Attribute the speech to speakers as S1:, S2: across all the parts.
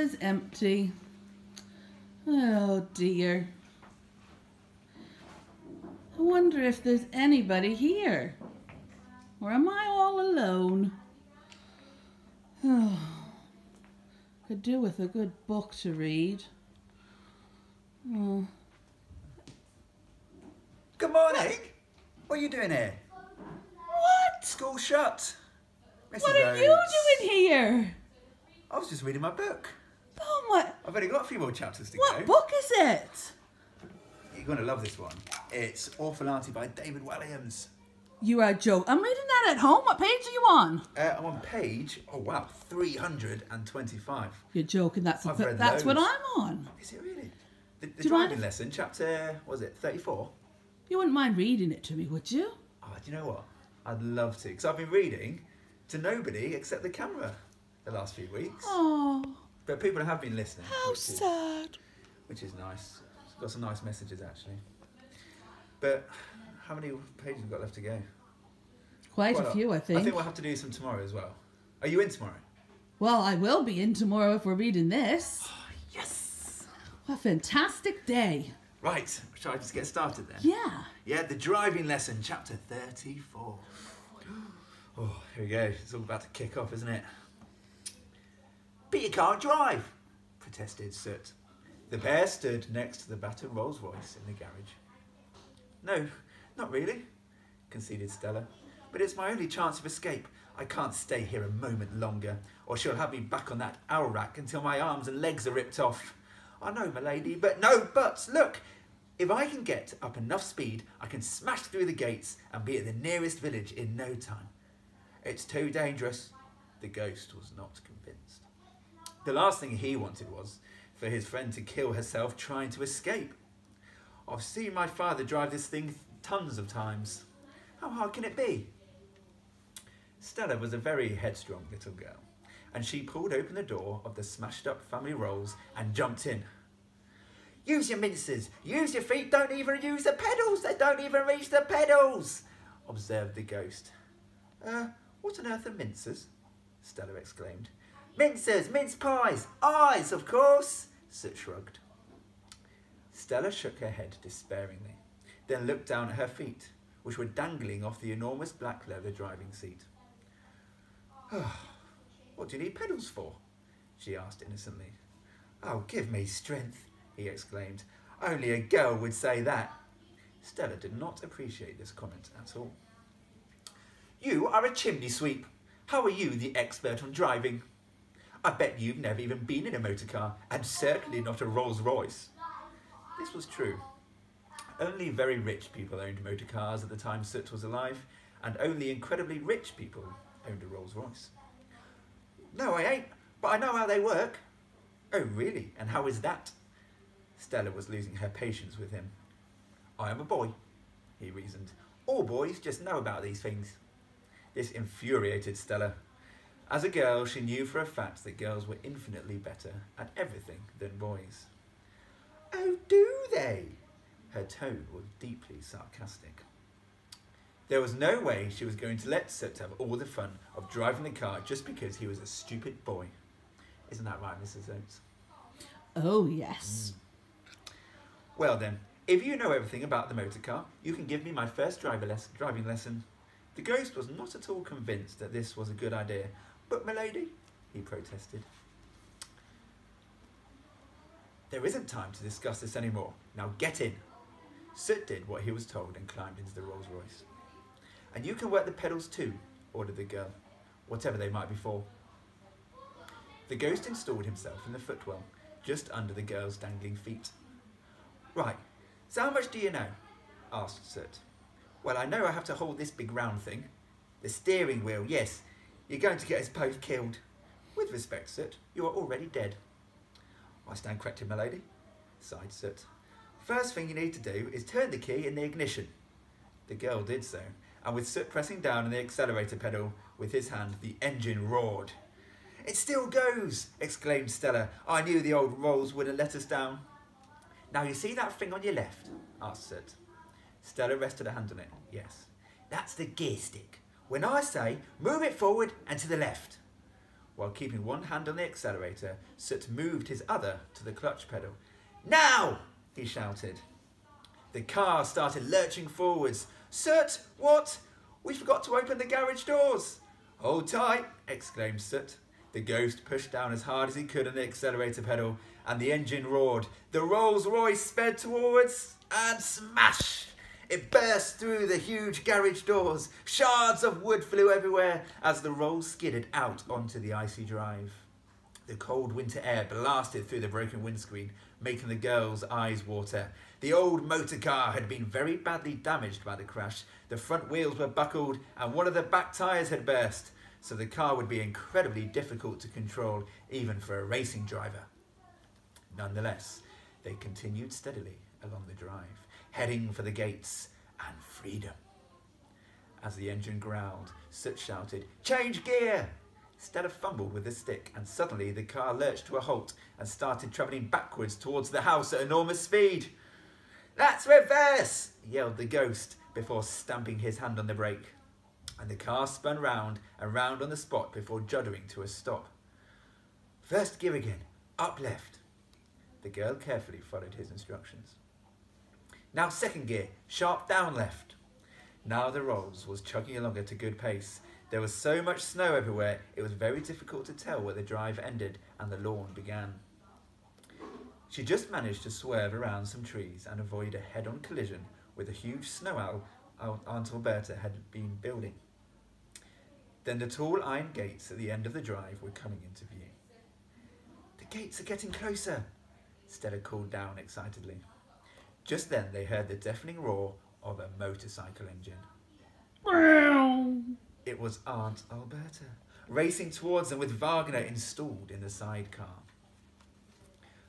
S1: is empty. Oh dear. I wonder if there's anybody here. Or am I all alone? Oh, could do with a good book to read. Oh.
S2: Good morning. What are you doing here?
S1: What?
S2: School shut.
S1: What are you doing here?
S2: I was just reading my book.
S1: Oh my...
S2: I've only got a few more chapters to go.
S1: What book is it?
S2: You're going to love this one. It's Awful Auntie by David Walliams.
S1: You are joking. I'm reading that at home. What page are you on?
S2: I'm on page, 325.
S1: You're joking. That's what
S2: loads.
S1: I'm on.
S2: Is it really? The driving lesson, chapter, 34?
S1: You wouldn't mind reading it to me, would you?
S2: Oh, do you know what? I'd love to, because I've been reading to nobody except the camera the last few weeks.
S1: Oh.
S2: But people have been listening.
S1: How sad.
S2: Which is nice. It's got some nice messages, actually. But how many pages have we got left to go?
S1: Quite a few, I think.
S2: I think we'll have to do some tomorrow as well. Are you in tomorrow?
S1: Well, I will be in tomorrow if we're reading this.
S2: Oh, yes!
S1: What a fantastic day.
S2: Right, shall I just get started then?
S1: Yeah.
S2: Yeah, the driving lesson, chapter 34. Oh, here we go. It's all about to kick off, isn't it? But you can't drive, protested Soot. The pair stood next to the battered Rolls Royce in the garage. No, not really, conceded Stella. But it's my only chance of escape. I can't stay here a moment longer, or she'll have me back on that owl rack until my arms and legs are ripped off. I know, my lady, but no buts. Look, if I can get up enough speed, I can smash through the gates and be at the nearest village in no time. It's too dangerous. The ghost was not convinced. The last thing he wanted was for his friend to kill herself trying to escape. I've seen my father drive this thing tons of times. How hard can it be? Stella was a very headstrong little girl, and she pulled open the door of the smashed up family Rolls and jumped in. Use your mincers, use your feet, don't even use the pedals, they don't even reach the pedals, observed the ghost. What on earth are mincers? Stella exclaimed. Mincers, mince pies, eyes, of course, Soot shrugged. Stella shook her head despairingly, then looked down at her feet, which were dangling off the enormous black leather driving seat. What do you need pedals for? She asked innocently. Oh, give me strength, he exclaimed. Only a girl would say that. Stella did not appreciate this comment at all. You are a chimney sweep. How are you the expert on driving? I bet you've never even been in a motor car, and certainly not a Rolls Royce. This was true. Only very rich people owned motor cars at the time Soot was alive, and only incredibly rich people owned a Rolls Royce. No, I ain't, but I know how they work. Oh, really? And how is that? Stella was losing her patience with him. I am a boy, he reasoned. All boys just know about these things. This infuriated Stella. As a girl, she knew for a fact that girls were infinitely better at everything than boys. Oh, do they? Her tone was deeply sarcastic. There was no way she was going to let Soot have all the fun of driving the car just because he was a stupid boy. Isn't that right, Mrs. Oates?
S1: Oh, yes.
S2: Well then, if you know everything about the motor car, you can give me my first driving lesson. The ghost was not at all convinced that this was a good idea. But, my lady, he protested. There isn't time to discuss this anymore. Now get in. Soot did what he was told and climbed into the Rolls Royce. And you can work the pedals too, ordered the girl, whatever they might be for. The ghost installed himself in the footwell, just under the girl's dangling feet. Right, so how much do you know? Asked Soot. Well, I know I have to hold this big round thing. The steering wheel, yes. You're going to get us both killed. With respect, Soot, you are already dead. I stand corrected, my lady, sighed Soot. First thing you need to do is turn the key in the ignition. The girl did so, and with Soot pressing down on the accelerator pedal with his hand, the engine roared. It still goes, exclaimed Stella. I knew the old Rolls wouldn't let us down. Now you see that thing on your left? Asked Soot. Stella rested a hand on it. Yes. That's the gear stick. When I say, move it forward and to the left. While keeping one hand on the accelerator, Soot moved his other to the clutch pedal. Now! He shouted. The car started lurching forwards. Soot, what? We forgot to open the garage doors. Hold tight, exclaimed Soot. The ghost pushed down as hard as he could on the accelerator pedal, and the engine roared. The Rolls Royce sped towards and smash! It burst through the huge garage doors. Shards of wood flew everywhere as the Rolls skidded out onto the icy drive. The cold winter air blasted through the broken windscreen, making the girls' eyes water. The old motor car had been very badly damaged by the crash. The front wheels were buckled and one of the back tyres had burst, so the car would be incredibly difficult to control even for a racing driver. Nonetheless, they continued steadily along the drive, heading for the gates and freedom. As the engine growled, Soot shouted, "Change gear!" Stella fumbled with the stick, and suddenly the car lurched to a halt and started travelling backwards towards the house at enormous speed. "That's reverse!" yelled the ghost before stamping his hand on the brake, and the car spun round and round on the spot before juddering to a stop. "First gear again, up left." The girl carefully followed his instructions. "Now second gear, sharp down left." Now the Rolls was chugging along at a good pace. There was so much snow everywhere, it was very difficult to tell where the drive ended and the lawn began. She just managed to swerve around some trees and avoid a head-on collision with a huge snow owl Aunt Alberta had been building. Then the tall iron gates at the end of the drive were coming into view. "The gates are getting closer," Stella called down excitedly. Just then they heard the deafening roar of a motorcycle engine. It was Aunt Alberta, racing towards them with Wagner installed in the sidecar.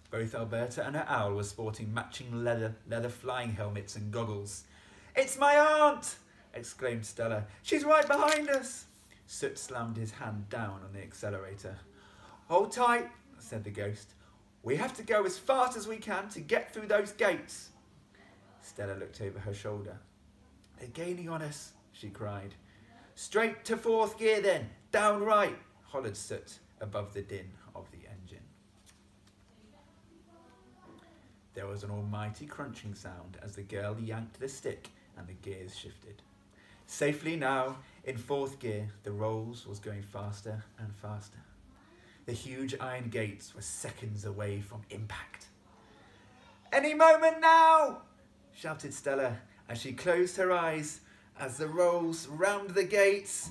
S2: Both Alberta and her owl were sporting matching leather flying helmets and goggles. "It's my aunt!" exclaimed Stella. "She's right behind us!" Soot slammed his hand down on the accelerator. "Hold tight," said the ghost. "We have to go as fast as we can to get through those gates." Stella looked over her shoulder. "They're gaining on us," she cried. "Straight to fourth gear then, down right," hollered Soot above the din of the engine. There was an almighty crunching sound as the girl yanked the stick and the gears shifted. Safely now, in fourth gear, the Rolls was going faster and faster. The huge iron gates were seconds away from impact. "Any moment now!" shouted Stella as she closed her eyes as the Rolls rammed the gates